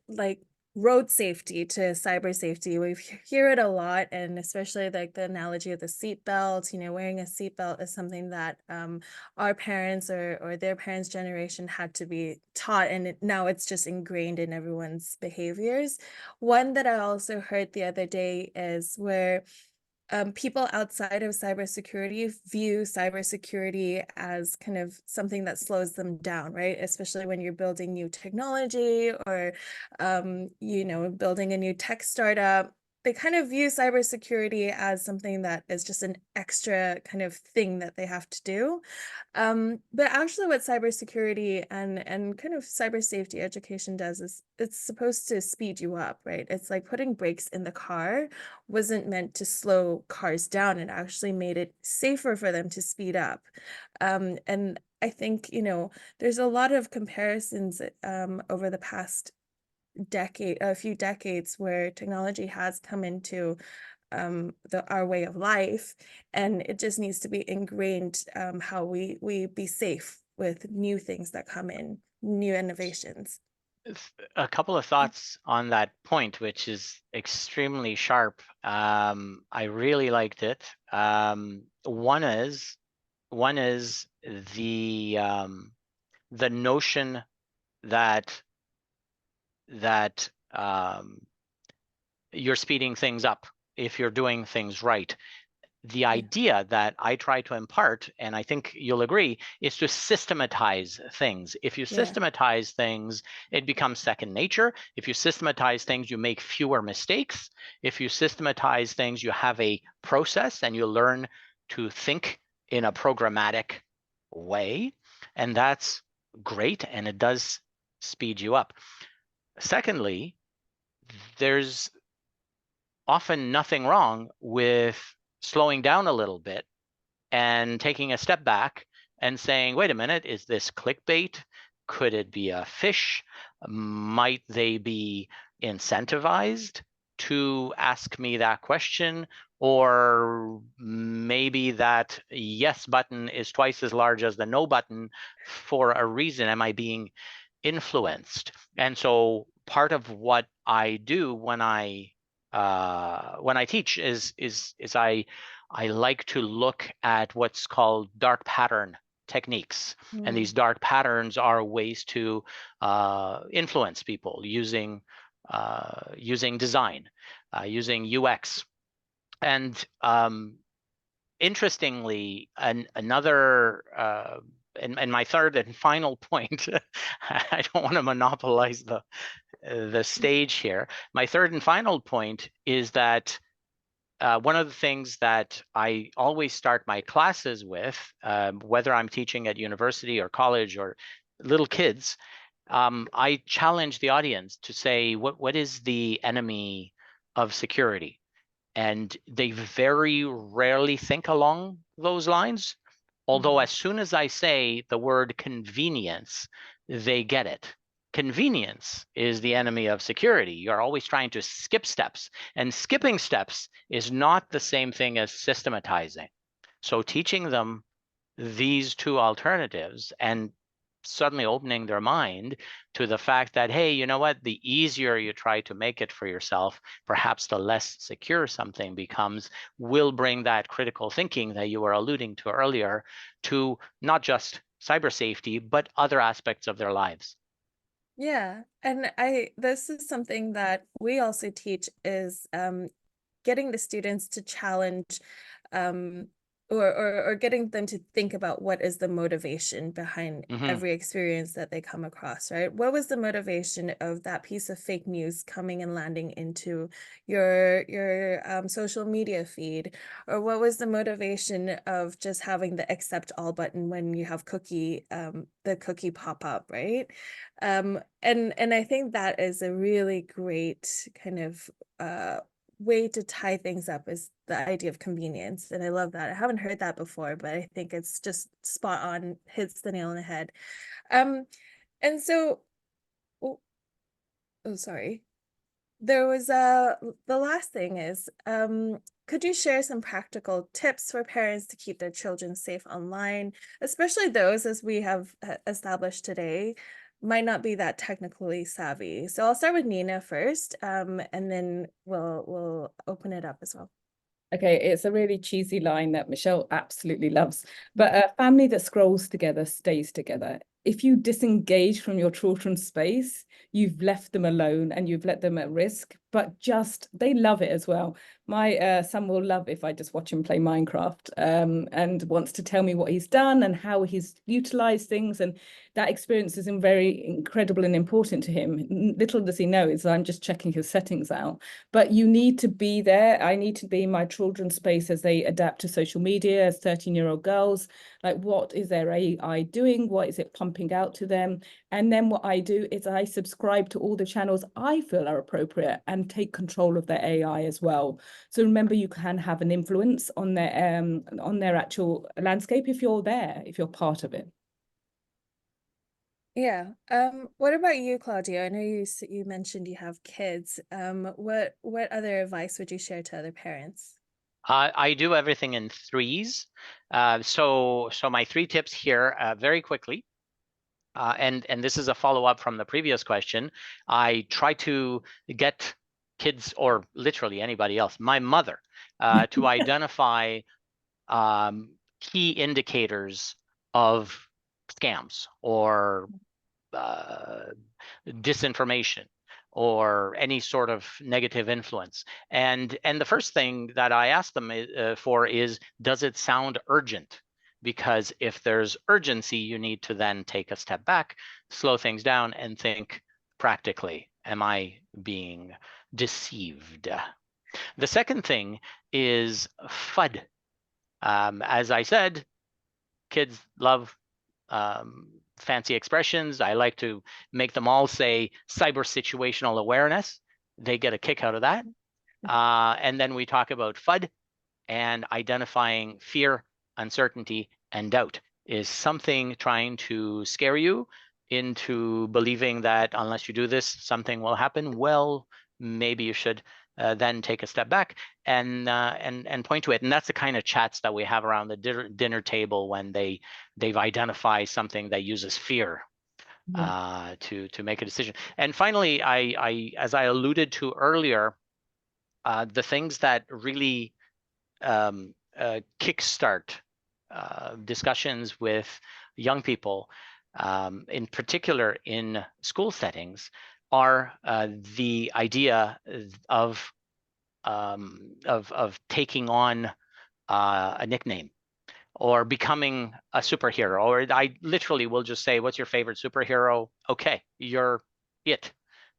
like road safety to cyber safety. We hear it a lot, and especially like the analogy of the seat belt. You know, wearing a seat belt is something that our parents or their parents' generation had to be taught, and now it's just ingrained in everyone's behaviors. One that I also heard the other day is where people outside of cybersecurity view cybersecurity as kind of something that slows them down, right? Especially when you're building new technology or, you know, building a new tech startup. They kind of view cybersecurity as something that is just an extra kind of thing that they have to do. But actually what cybersecurity and kind of cyber safety education does is it's supposed to speed you up, right? It's like putting brakes in the car wasn't meant to slow cars down. It actually made it safer for them to speed up. And I think, you know, there's a lot of comparisons over the past a few decades where technology has come into our way of life, and it just needs to be ingrained how we be safe with new things that come in, new innovations. A couple of thoughts on that point, which is extremely sharp. I really liked it. One is the notion that you're speeding things up if you're doing things right. The idea that I try to impart, and I think you'll agree, is to systematize things. If you systematize things, it becomes second nature. If you systematize things, you make fewer mistakes. If you systematize things, you have a process and you learn to think in a programmatic way. And that's great, and it does speed you up. Secondly, there's often nothing wrong with slowing down a little bit and taking a step back and saying, wait a minute, is this clickbait? Could it be a fish? Might they be incentivized to ask me that question? Or maybe that yes button is twice as large as the no button for a reason. Am I being influenced? And so part of what I do when I teach is I like to look at what's called dark pattern techniques. And these dark patterns are ways to influence people using design, using UX. And interestingly, another and my third and final point, I don't want to monopolize the stage here. My third and final point is that one of the things that I always start my classes with, whether I'm teaching at university or college or little kids, I challenge the audience to say, what is the enemy of security? And they very rarely think along those lines. Although as soon as I say the word convenience, they get it. Convenience is the enemy of security. You're always trying to skip steps, and skipping steps is not the same thing as systematizing. So teaching them these two alternatives and suddenly opening their mind to the fact that, hey, you know what, the easier you try to make it for yourself, perhaps the less secure something becomes, will bring that critical thinking that you were alluding to earlier to not just cyber safety, but other aspects of their lives. Yeah, and this is something that we also teach is getting the students to challenge um, or getting them to think about what is the motivation behind every experience that they come across, right? What was the motivation of that piece of fake news coming and landing into your social media feed? Or what was the motivation of just having the accept all button when you have the cookie pop up, right? And I think that is a really great kind of way to tie things up is the idea of convenience. And I love that. I haven't heard that before, but I think it's just spot on, hits the nail on the head. And so, oh, sorry. There was the last thing is, could you share some practical tips for parents to keep their children safe online, especially those, as we have established today, might not be that technically savvy? So I'll start with Nina first, and then we'll open it up as well. Okay, it's a really cheesy line that Michelle absolutely loves, but a family that scrolls together stays together. If you disengage from your children's space, you've left them alone and you've let them at risk, but just they love it as well. My son will love if I just watch him play Minecraft, and wants to tell me what he's done and how he's utilized things. And that experience is very incredible and important to him. Little does he know is I'm just checking his settings out. But you need to be there. I need to be in my children's space as they adapt to social media as 13-year-old girls. Like, what is their AI doing? What is it pumping out to them? And then what I do is I subscribe to all the channels I feel are appropriate and take control of their AI as well. So remember, you can have an influence on their actual landscape if you're there, if you're part of it. Yeah. What about you, Claudia? I know you mentioned you have kids. What other advice would you share to other parents? I do everything in threes. So my 3 tips here, very quickly. And this is a follow-up from the previous question. I try to get kids, or literally anybody else, my mother, to identify key indicators of scams or disinformation or any sort of negative influence. And the first thing that I ask them for is, does it sound urgent? Because if there's urgency, you need to then take a step back, slow things down, and think practically, am I being deceived? The second thing is FUD. As I said, kids love fancy expressions. I like to make them all say cyber situational awareness. They get a kick out of that. And then we talk about FUD, and identifying fear, uncertainty, and doubt is something trying to scare you into believing that unless you do this, something will happen. Well, maybe you should then take a step back and point to it. And that's the kind of chats that we have around the dinner table when they've identified something that uses fear to make a decision. And finally, I as I alluded to earlier, the things that really kickstart discussions with young people, in particular in school settings, are the idea of taking on a nickname or becoming a superhero. Or I literally will just say, what's your favorite superhero? Okay, you're it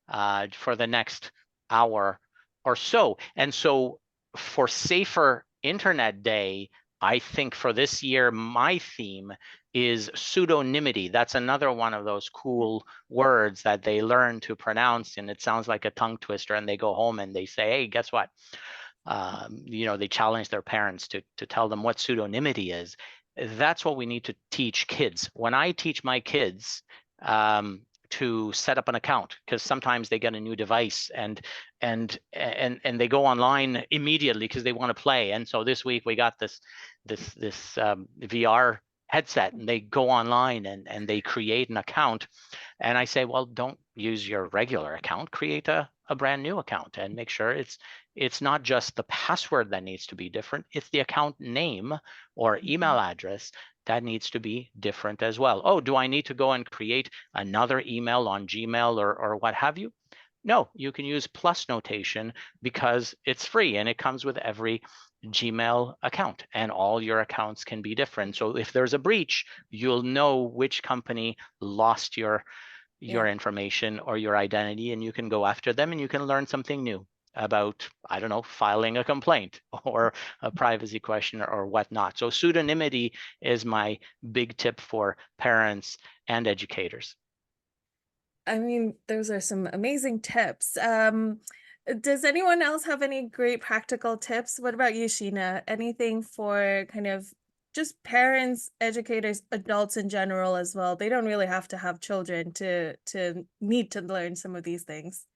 for the next hour or so. And so for Safer Internet Day, I think for this year, my theme is pseudonymity. That's another one of those cool words that they learn to pronounce, and it sounds like a tongue twister, and they go home and they say, hey, guess what? They challenge their parents to tell them what pseudonymity is. That's what we need to teach kids. When I teach my kids to set up an account, because sometimes they get a new device and they go online immediately because they want to play. And so this week we got this VR headset, and they go online and they create an account. And I say, well, don't use your regular account, create a brand new account, and make sure it's not just the password that needs to be different, it's the account name or email address that needs to be different as well. Oh, do I need to go and create another email on Gmail or what have you? No, you can use plus notation because it's free and it comes with every Gmail account, and all your accounts can be different. So if there's a breach, you'll know which company lost your information or your identity, and you can go after them and you can learn something new about, I don't know, filing a complaint or a privacy question or whatnot. So pseudonymity is my big tip for parents and educators. I mean, those are some amazing tips. Does anyone else have any great practical tips? What about you, Sheena? Anything for kind of just parents, educators, adults in general as well? They don't really have to have children to need to learn some of these things.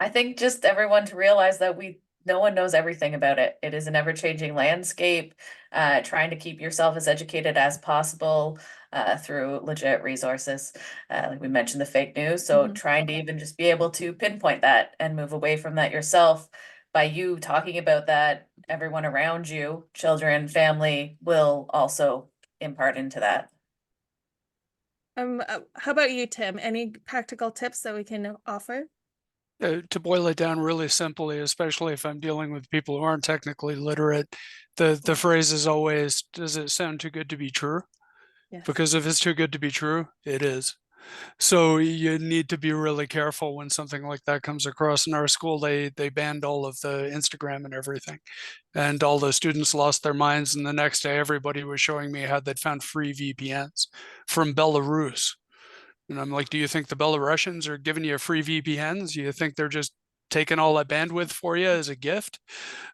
I think just everyone to realize that no one knows everything about it. It is an ever-changing landscape. Trying to keep yourself as educated as possible through legit resources. Like we mentioned, the fake news. So trying to even just be able to pinpoint that and move away from that yourself. By you talking about that, everyone around you, children, family, will also impart into that. How about you, Tim? Any practical tips that we can offer? To boil it down really simply, especially if I'm dealing with people who aren't technically literate, the phrase is always, does it sound too good to be true? Yes. Because if it's too good to be true, it is. So you need to be really careful when something like that comes across. In our school, they banned all of the Instagram and everything, and all the students lost their minds. And the next day, everybody was showing me how they'd found free VPNs from Belarus. And I'm like, do you think the Belarusians are giving you free VPNs? Do you think they're just taking all that bandwidth for you as a gift?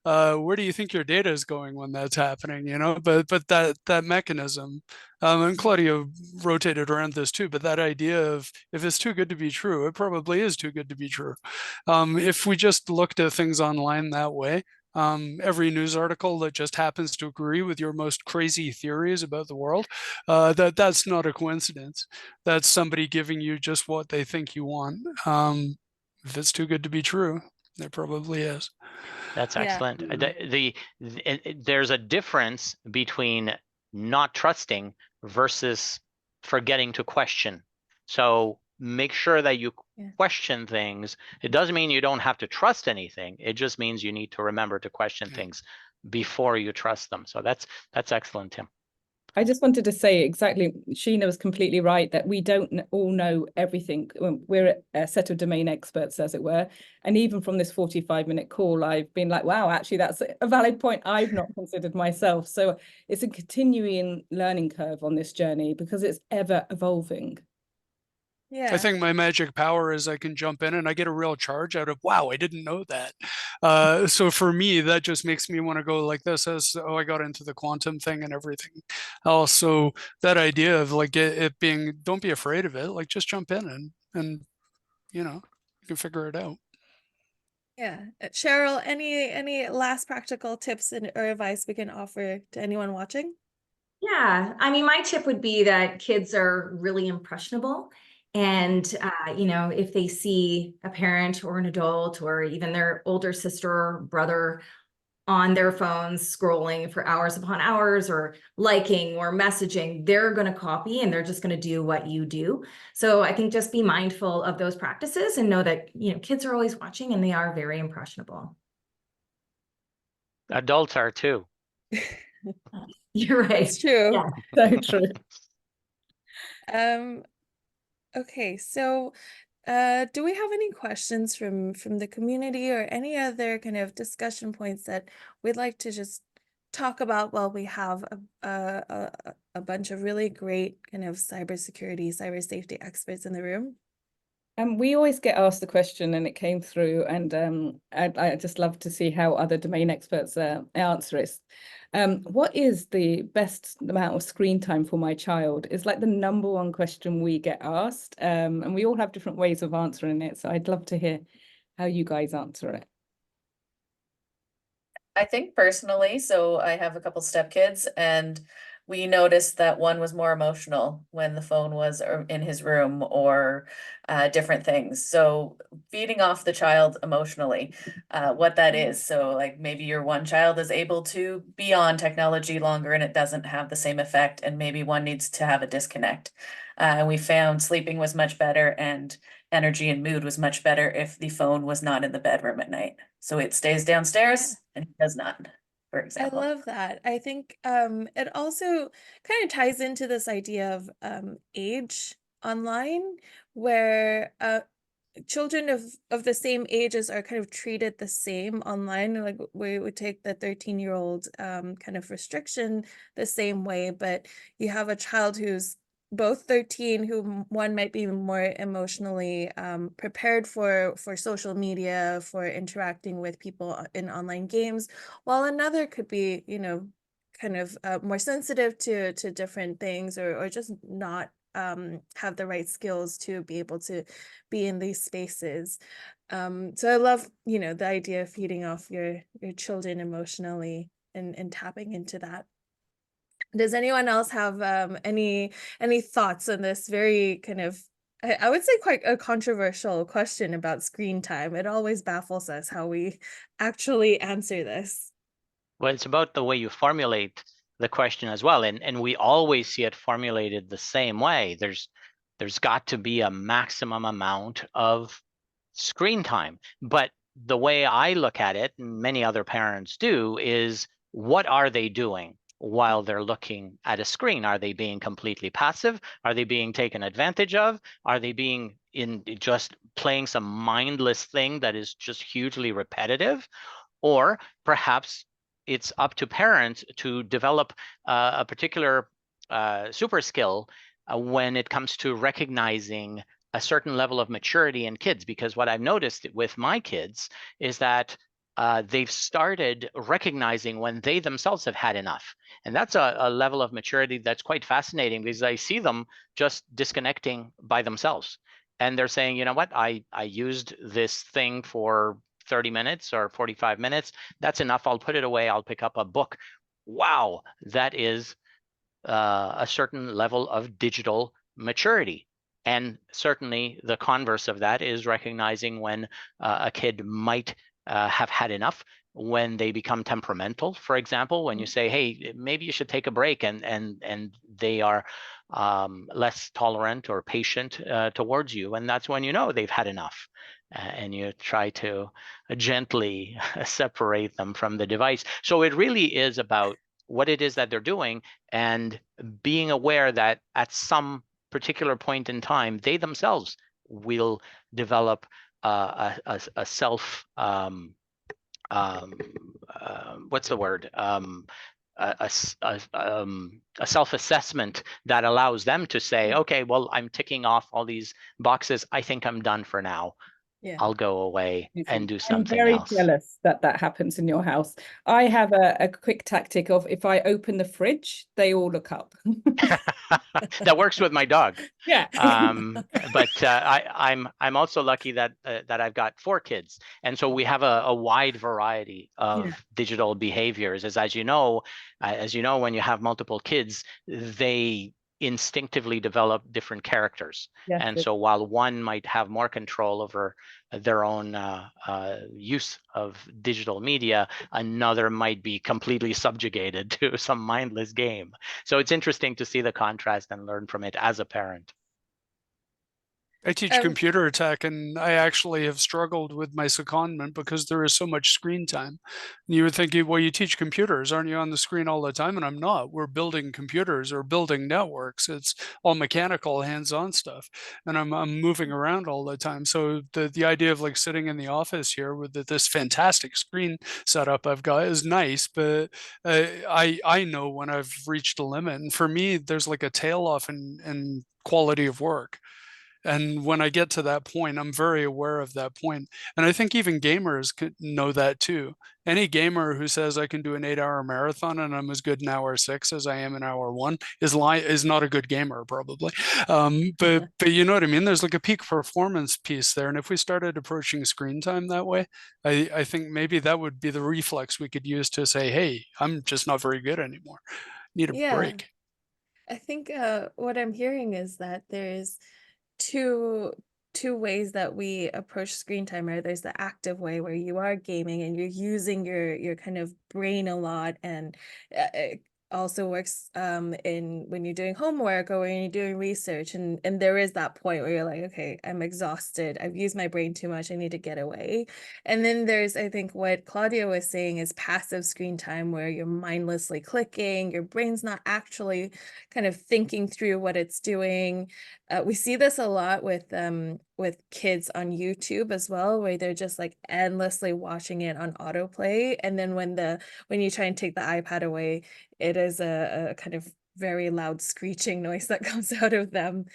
Where do you think your data is going when that's happening? You know, but that mechanism, and Claudio rotated around this too. But that idea of if it's too good to be true, it probably is too good to be true. If we just looked at things online that way, every news article that just happens to agree with your most crazy theories about the world, that's not a coincidence. That's somebody giving you just what they think you want. If it's too good to be true, it probably is. That's Yeah. excellent. There's a difference between not trusting versus forgetting to question. So make sure that you question things. It doesn't mean you don't have to trust anything. It just means you need to remember to question things before you trust them. So that's excellent, Tim. I just wanted to say exactly, Sheena was completely right that we don't all know everything. We're a set of domain experts, as it were. And even from this 45-minute call, I've been like, wow, actually, that's a valid point I've not considered myself. So it's a continuing learning curve on this journey because it's ever evolving. Yeah. I think my magic power is I can jump in and I get a real charge out of, wow, I didn't know that. So for me, that just makes me want to go like this as, oh, I got into the quantum thing and everything. Also, that idea of like it being, don't be afraid of it, like just jump in and you know, you can figure it out. Yeah. Cheryl, any last practical tips or advice we can offer to anyone watching? Yeah, I mean, my tip would be that kids are really impressionable. And, if they see a parent or an adult or even their older sister or brother on their phones scrolling for hours upon hours or liking or messaging, they're going to copy and they're just going to do what you do. So I think just be mindful of those practices and know that, kids are always watching and they are very impressionable. Adults are too. You're right. It's true. Yeah. So true. Okay, so do we have any questions from the community or any other kind of discussion points that we'd like to just talk about while we have a bunch of really great kind of cybersecurity, cyber safety experts in the room? We always get asked the question, and it came through, and I just love to see how other domain experts answer it. What is the best amount of screen time for my child? Is like the #1 question we get asked, and we all have different ways of answering it. So I'd love to hear how you guys answer it. I think personally, so I have a couple stepkids, and we noticed that one was more emotional when the phone was in his room or different things. So feeding off the child emotionally, what that is. So like maybe your one child is able to be on technology longer and it doesn't have the same effect, and maybe one needs to have a disconnect. And we found sleeping was much better and energy and mood was much better if the phone was not in the bedroom at night. So it stays downstairs and he does not, for I example. love that. I think it also kind of ties into this idea of age online, where children of the same ages are kind of treated the same online. Like we would take the 13-year-old kind of restriction the same way, but you have a child who's both 13, who one might be more emotionally prepared for social media, for interacting with people in online games, while another could be, kind of more sensitive to different things, or just not have the right skills to be able to be in these spaces. So I love, the idea of feeding off your children emotionally and tapping into that. Does anyone else have any thoughts on this very kind of, I would say, quite a controversial question about screen time? It always baffles us how we actually answer this. Well, it's about the way you formulate the question as well. And we always see it formulated the same way. There's got to be a maximum amount of screen time. But the way I look at it, and many other parents do, is what are they doing while they're looking at a screen? Are they being completely passive? Are they being taken advantage of? Are they being in just playing some mindless thing that is just hugely repetitive? Or perhaps it's up to parents to develop a particular super skill when it comes to recognizing a certain level of maturity in kids. Because what I've noticed with my kids is that they've started recognizing when they themselves have had enough. And that's a level of maturity that's quite fascinating, because I see them just disconnecting by themselves. And they're saying, you know what, I used this thing for 30 minutes or 45 minutes. That's enough. I'll put it away. I'll pick up a book. Wow, that is a certain level of digital maturity. And certainly the converse of that is recognizing when a kid might have had enough, when they become temperamental, for example, when you say, hey, maybe you should take a break, and they are less tolerant or patient towards you. And that's when you know they've had enough. And you try to gently separate them from the device. So it really is about what it is that they're doing, and being aware that at some particular point in time, they themselves will develop a self, what's the word? A self-assessment that allows them to say, okay, well, I'm ticking off all these boxes. I think I'm done for now. Yeah. I'll go away and do something I'm very else. jealous that that happens in your house. I have a quick tactic of, if I open the fridge, they all look up. That works with my dog. Yeah. But I'm also lucky that that I've got 4 kids, and so we have a wide variety of digital behaviors. As you know, when you have multiple kids, they instinctively develop different characters. Yes, And so while one might have more control over their own use of digital media, another might be completely subjugated to some mindless game. So it's interesting to see the contrast and learn from it as a parent. I teach computer tech, and I actually have struggled with my secondment because there is so much screen time. You would think, well, you teach computers, aren't you on the screen all the time? And I'm not. We're building computers or building networks. It's all mechanical, hands-on stuff, and I'm moving around all the time. So the idea of like sitting in the office here with this fantastic screen setup I've got is nice, but I know when I've reached a limit, and for me, there's like a tail off in quality of work. And when I get to that point, I'm very aware of that point. And I think even gamers could know that too. Any gamer who says I can do an 8-hour marathon and I'm as good in hour 6 as I am in hour 1 is not a good gamer, probably. But you know what I mean? There's like a peak performance piece there. And if we started approaching screen time that way, I think maybe that would be the reflex we could use to say, hey, I'm just not very good anymore. Need a break. I think what I'm hearing is that there's two ways that we approach screen time. Right? There's the active way where you are gaming and you're using your kind of brain a lot, and it also works in when you're doing homework or when you're doing research, and there is that point where you're like, okay, I'm exhausted, I've used my brain too much, I need to get away. And then there's, I think what Claudia was saying, is passive screen time, where you're mindlessly clicking, your brain's not actually kind of thinking through what it's doing. We see this a lot with kids on YouTube as well, where they're just like endlessly watching it on autoplay, and then when you try and take the iPad away, it is a kind of very loud screeching noise that comes out of them.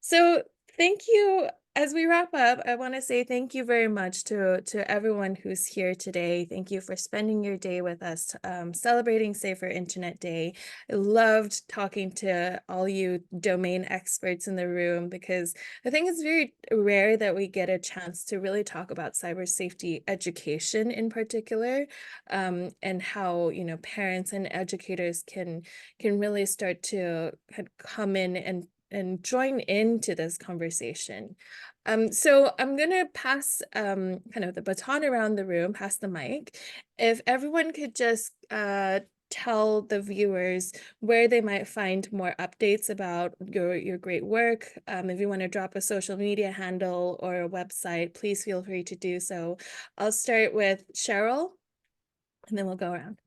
So thank you as we wrap up, I want to say thank you very much to everyone who's here today. Thank you for spending your day with us, celebrating Safer Internet Day. I loved talking to all you domain experts in the room, because I think it's very rare that we get a chance to really talk about cyber safety education in particular, and how, you know, parents and educators can really start to come in and join into this conversation. So I'm gonna pass kind of the baton around the room, pass the mic. If everyone could just tell the viewers where they might find more updates about your great work. If you want to drop a social media handle or a website, please feel free to do so. I'll start with Cheryl, and then we'll go around.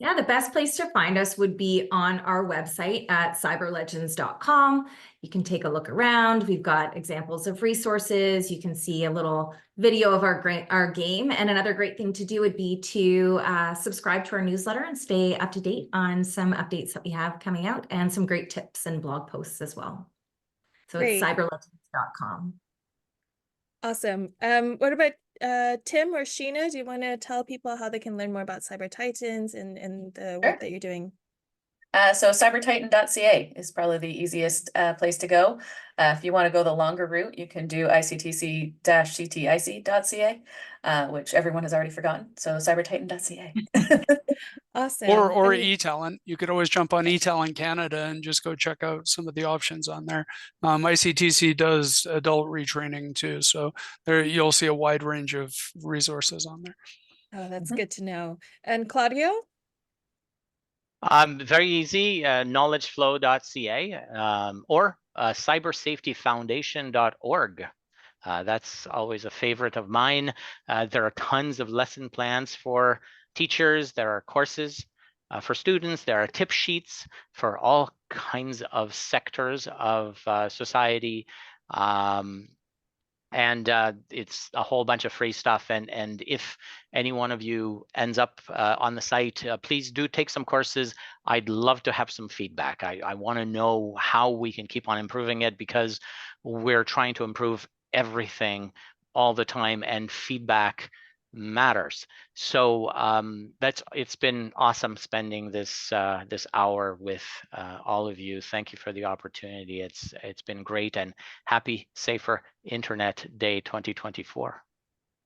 Yeah, the best place to find us would be on our website at cyberlegends.com. You can take a look around. We've got examples of resources. You can see a little video of our game. And another great thing to do would be to subscribe to our newsletter and stay up to date on some updates that we have coming out, and some great tips and blog posts as well. So it's Great. cyberlegends.com. Awesome. What about Tim or Sheena? Do you want to tell people how they can learn more about Cyber Titans and the work that you're doing? So cybertitan.ca is probably the easiest place to go. If you want to go the longer route, you can do ictc-ctic.ca, which everyone has already forgotten. So cybertitan.ca. Awesome. Or And eTalent. You could always jump on eTalent Canada and just go check out some of the options on there. ICTC does adult retraining too, so there you'll see a wide range of resources on there. oh, that's good to know. And Claudio? Very easy, knowledgeflow.ca or cybersafetyfoundation.org. That's always a favorite of mine. There are tons of lesson plans for teachers. There are courses for students. There are tip sheets for all kinds of sectors of society. And it's a whole bunch of free stuff. And if any one of you ends up on the site, please do take some courses. I'd love to have some feedback. I want to know how we can keep on improving it, because we're trying to improve everything all the time, and feedback matters. So it's been awesome spending this this hour with all of you. Thank you for the opportunity. It's been great, and happy Safer Internet Day 2024.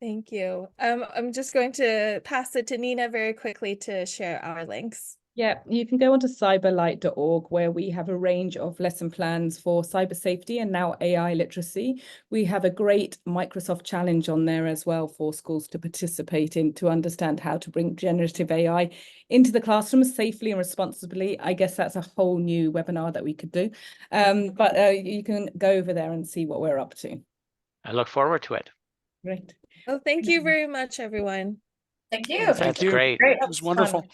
Thank you. I'm just going to pass it to Nina very quickly to share our links. Yeah, you can go onto cyberlite.org, where we have a range of lesson plans for cyber safety and now AI literacy. We have a great Microsoft challenge on there as well for schools to participate in, to understand how to bring generative AI into the classroom safely and responsibly. I guess that's a whole new webinar that we could do. But you can go over there and see what we're up to. I look forward to it. Great. Well, thank you very much, everyone. Thank you. Thank That's you. great. Great. It was wonderful.